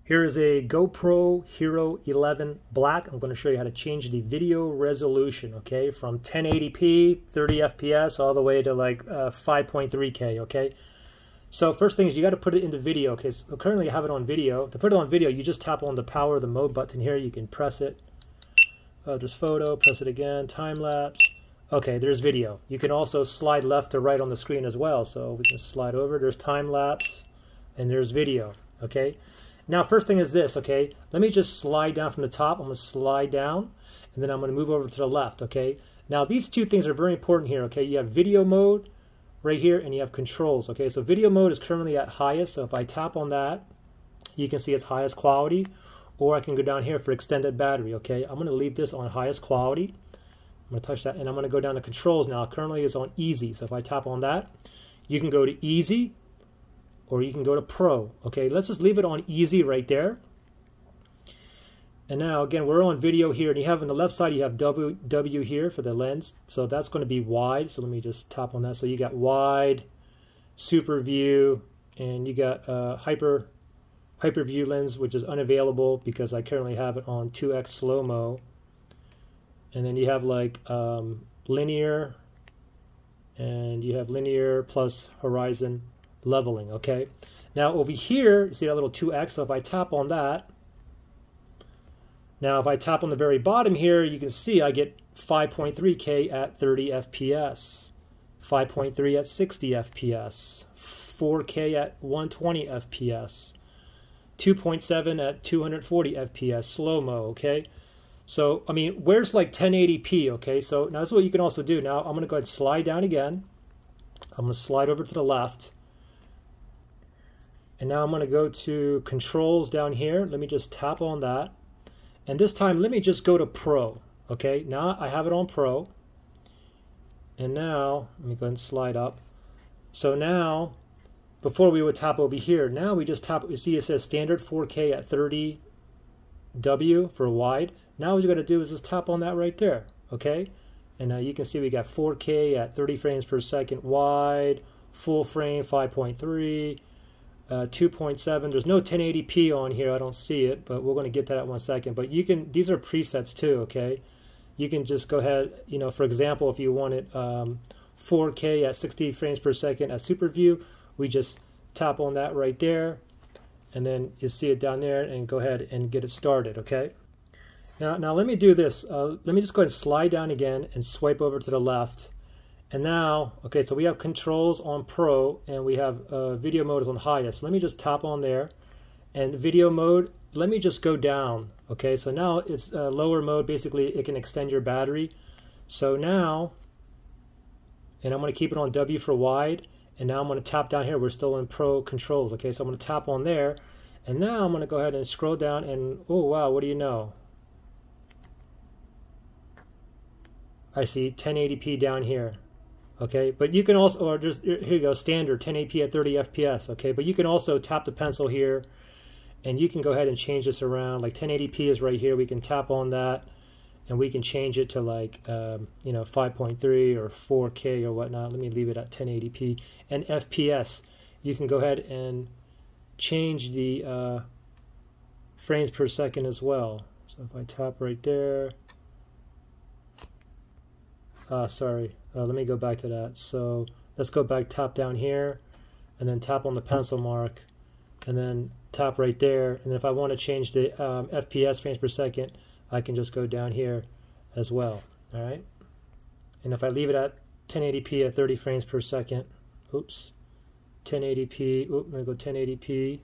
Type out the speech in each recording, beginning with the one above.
Here is a GoPro Hero 11 Black. I'm going to show you how to change the video resolution, okay, from 1080p, 30 FPS, all the way to like 5.3K, okay? So first thing is you got to put it into video, okay? So currently I have it on video. To put it on video, you just tap on the power of the mode button here. You can press it. Just photo, press it again, time lapse. Okay, there's video. You can also slide left to right on the screen as well. So we can slide over, there's time lapse, and there's video, okay? Now, first thing is this, okay? Let me just slide down from the top. I'm going to slide down, and then I'm going to move over to the left, okay? Now, these two things are very important here, okay? You have video mode right here, and you have controls, okay? So video mode is currently at highest, so if I tap on that, you can see it's highest quality, or I can go down here for extended battery, okay? I'm going to leave this on highest quality. I'm going to touch that, and I'm going to go down to controls now. Currently it's on easy, so if I tap on that, you can go to easy, or you can go to Pro. Okay, let's just leave it on easy right there. And now again, we're on video here, and you have on the left side you have W here for the lens, so that's going to be wide. So let me just tap on that. So you got wide, super view, and you got hyper view lens, which is unavailable because I currently have it on 2x slow-mo. And then you have like linear, and you have linear plus horizon leveling, okay? Now over here, you see that little 2x, so if I tap on that, now if I tap on the very bottom here, you can see I get 5.3K at 30 FPS, 5.3 at 60 FPS, 4K at 120 FPS, 2.7 at 240 FPS, slow-mo, okay? So, I mean, where's like 1080p, okay? So now that's what you can also do. Now I'm going to go ahead and slide down again. I'm going to slide over to the left. And now I'm going to go to controls down here. Let me just tap on that. And this time, let me just go to Pro. Okay, now I have it on Pro. And now, let me go ahead and slide up. So now, before we would tap over here, now we just tap, you see it says standard 4K at 30W for wide. Now what you got to do is just tap on that right there. Okay, and now you can see we got 4K at 30 frames per second wide, full frame 5.3. 2.7. There's no 1080p on here. I don't see it, but we're going to get that at 1 second. But you can, these are presets too, okay? You can just go ahead, you know, for example, if you wanted 4K at 60 frames per second at super view, we just tap on that right there, and then you see it down there, and go ahead and get it started, okay? Now let me do this. Let me just go ahead and slide down again and swipe over to the left. And now, okay, so we have controls on Pro, and we have video mode is on highest. Let me just tap on there, and video mode, let me just go down. Okay, so now it's lower mode. Basically, it can extend your battery. So now, and I'm going to keep it on W for wide, and now I'm going to tap down here. We're still in Pro controls. Okay, so I'm going to tap on there, and now I'm going to go ahead and scroll down, and oh wow, what do you know? I see 1080p down here. Okay, but you can also, or just, here you go, standard 1080p at 30 FPS, okay, but you can also tap the pencil here, and you can go ahead and change this around. Like 1080p is right here. We can tap on that, and we can change it to like, you know, 5.3 or 4K or whatnot. Let me leave it at 1080p. And FPS, you can go ahead and change the frames per second as well. So if I tap right there, sorry, let me go back to that. So let's go back, tap down here, and then tap on the pencil mark, and then tap right there. And if I want to change the FPS, frames per second, I can just go down here as well. All right. And if I leave it at 1080p at 30 frames per second, oops, 1080p, I'm going to go 1080p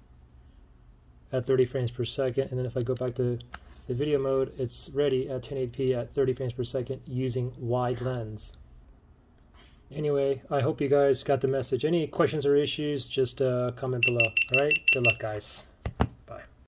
at 30 frames per second. And then if I go back to the video mode, it's ready at 1080p at 30 frames per second using wide lens. Anyway, I hope you guys got the message. Any questions or issues, just comment below. All right, good luck, guys.